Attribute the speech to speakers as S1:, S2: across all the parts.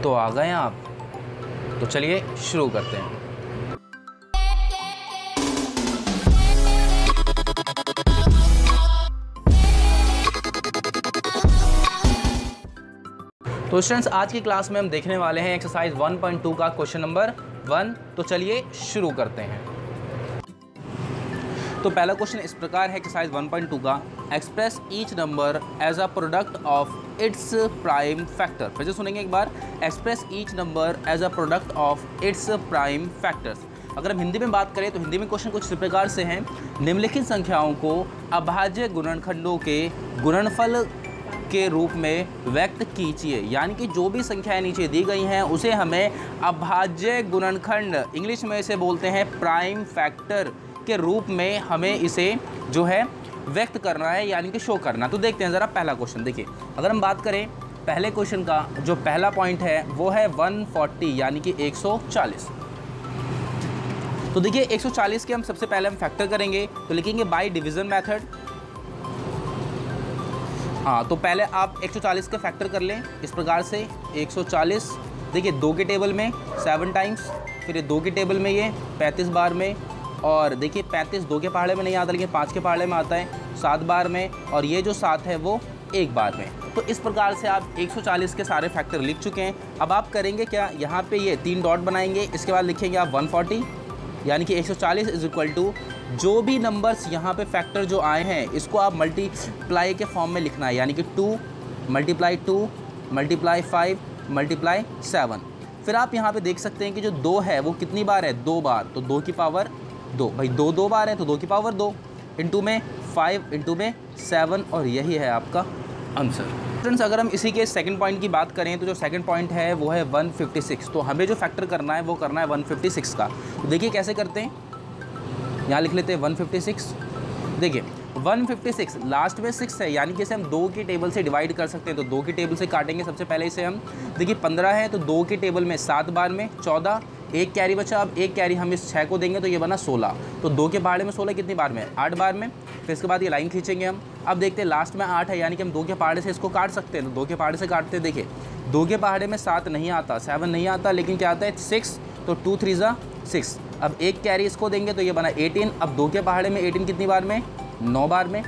S1: तो आ गए आप, तो चलिए शुरू करते हैं। तो स्टूडेंट्स, आज की क्लास में हम देखने वाले हैं एक्सरसाइज 1.2 का क्वेश्चन नंबर 1। तो चलिए शुरू करते हैं। तो पहला क्वेश्चन इस प्रकार है एक्सरसाइज 1.2 का, express each number as a product of its prime factor. फिर से सुनेंगे एक बार, express each number as a product of its prime factors. अगर हम हिंदी में बात करें तो हिंदी में क्वेश्चन कुछ इस प्रकार से हैं, निम्नलिखित संख्याओं को अभाज्य गुणनखंडों के गुणनफल के रूप में व्यक्त कीजिए। यानी कि जो भी संख्याएं नीचे दी गई हैं उसे हमें अभाज्य गुणनखंड, इंग्लिश में इसे बोलते हैं प्राइम फैक्टर के रूप में हमें इसे जो है व्यक्त करना है, यानी कि शो करना। तो देखते हैं ज़रा पहला क्वेश्चन। देखिए, अगर हम बात करें पहले क्वेश्चन का, जो पहला पॉइंट है वो है 140 यानी कि 140। तो देखिए 140 के हम सबसे पहले हम फैक्टर करेंगे, तो लिखेंगे बाय डिवीज़न मेथड। हाँ, तो पहले आप 140 के फैक्टर कर लें इस प्रकार से 140। देखिए 2 के टेबल में 7 टाइम्स, फिर 2 के टेबल में ये 35 बार में, और देखिए 35 2 के पहाड़े में नहीं आता लेकिन 5 के पहाड़े में आता है 7 बार में, और ये जो 7 है वो 1 बार में। तो इस प्रकार से आप 140 के सारे फैक्टर लिख चुके हैं। अब आप करेंगे क्या, यहाँ पे ये 3 डॉट बनाएंगे, इसके बाद लिखेंगे आप 140 यानी कि 140 इज इक्वल टू जो भी नंबर्स यहाँ पे फैक्टर जो आए हैं इसको आप मल्टीप्लाई के फॉर्म में लिखना है, यानी कि 2 मल्टीप्लाई 2 मल्टीप्लाई 5 मल्टीप्लाई 7। फिर आप यहाँ पे देख सकते हैं कि जो 2 है वो कितनी बार है, 2 बार, तो 2 की पावर 2, भाई 2 बार है तो 2 की पावर 2, इंटू में 5 इंटू में 7, और यही है आपका आंसर। फ्रेंड्स, अगर हम इसी के सेकंड पॉइंट की बात करें तो जो सेकंड पॉइंट है वो है 156। तो हमें जो फैक्टर करना है वो करना है 156 का। तो देखिए कैसे करते हैं, यहाँ लिख लेते हैं 156। देखिए 156 लास्ट में 6 है, यानी कि इसे हम 2 के टेबल से डिवाइड कर सकते हैं। तो 2 के टेबल से काटेंगे सबसे पहले इसे हम। देखिए 15 है तो 2 के टेबल में 7 बार में 14, एक कैरी बचा। अब एक कैरी हम इस 6 को देंगे तो ये बना 16। तो 2 के पहाड़े में 16 कितनी बार में, 8 बार में। फिर इसके बाद ये लाइन खींचेंगे हम। अब देखते हैं लास्ट में 8 है, यानी कि हम 2 के पहाड़े से इसको काट सकते हैं। तो 2 के पहाड़े से काटते हैं। देखिए 2 के पहाड़े में 7 नहीं आता, 7 नहीं आता, लेकिन क्या आता है 6, तो 2 3 ज़ा 6। अब एक कैरी इसको देंगे तो ये बना 18। अब 2 के पहाड़े में 18 कितनी बार में, 9 बार में।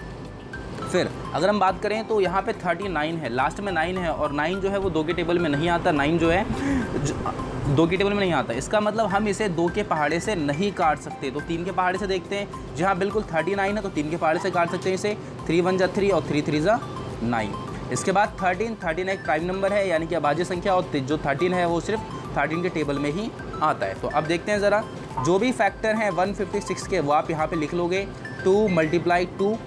S1: फिर अगर हम बात करें तो यहाँ पे 39 है, लास्ट में 9 है, और 9 जो है वो 2 के टेबल में नहीं आता। 9 जो है 2 के टेबल में नहीं आता, इसका मतलब हम इसे 2 के पहाड़े से नहीं काट सकते। तो 3 के पहाड़े से देखते हैं, जहाँ बिल्कुल 39 है तो 3 के पहाड़े से काट सकते हैं इसे। 3 1 जा 3 और 3 3 जा 9। इसके बाद 13 एक प्राइम नंबर है, यानी कि अभाज्य संख्या, और जो 13 है वो सिर्फ 13 के टेबल में ही आता है। तो अब देखते हैं ज़रा, जो भी फैक्टर हैं 156 के वो आप यहाँ पे लिख लोगे। 2 मल्टीप्लाई 2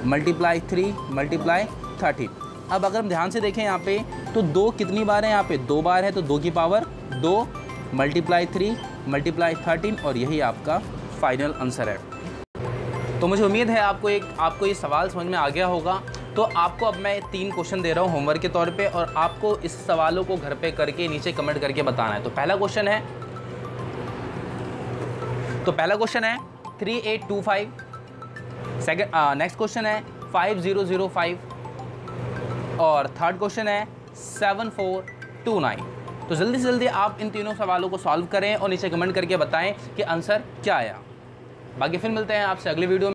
S1: मल्टीप्लाई 3 मल्टीप्लाई 13। अब अगर हम ध्यान से देखें यहाँ पे तो 2 कितनी बार है, यहाँ पे 2 बार है, तो 2 की पावर 2 मल्टीप्लाई 3 मल्टीप्लाई 13, और यही आपका फाइनल आंसर है। तो मुझे उम्मीद है आपको ये सवाल समझ में आ गया होगा। तो आपको अब मैं 3 क्वेश्चन दे रहा हूँ होमवर्क के तौर पे, और आपको इस सवालों को घर पे करके नीचे कमेंट करके बताना है। तो पहला क्वेश्चन है 3825। नेक्स्ट क्वेश्चन है 5005, और थर्ड क्वेश्चन है 7429। तो जल्दी से जल्दी आप इन तीनों सवालों को सॉल्व करें और नीचे कमेंट करके बताएं कि आंसर क्या आया। बाकी फिर मिलते हैं आपसे अगली वीडियो में।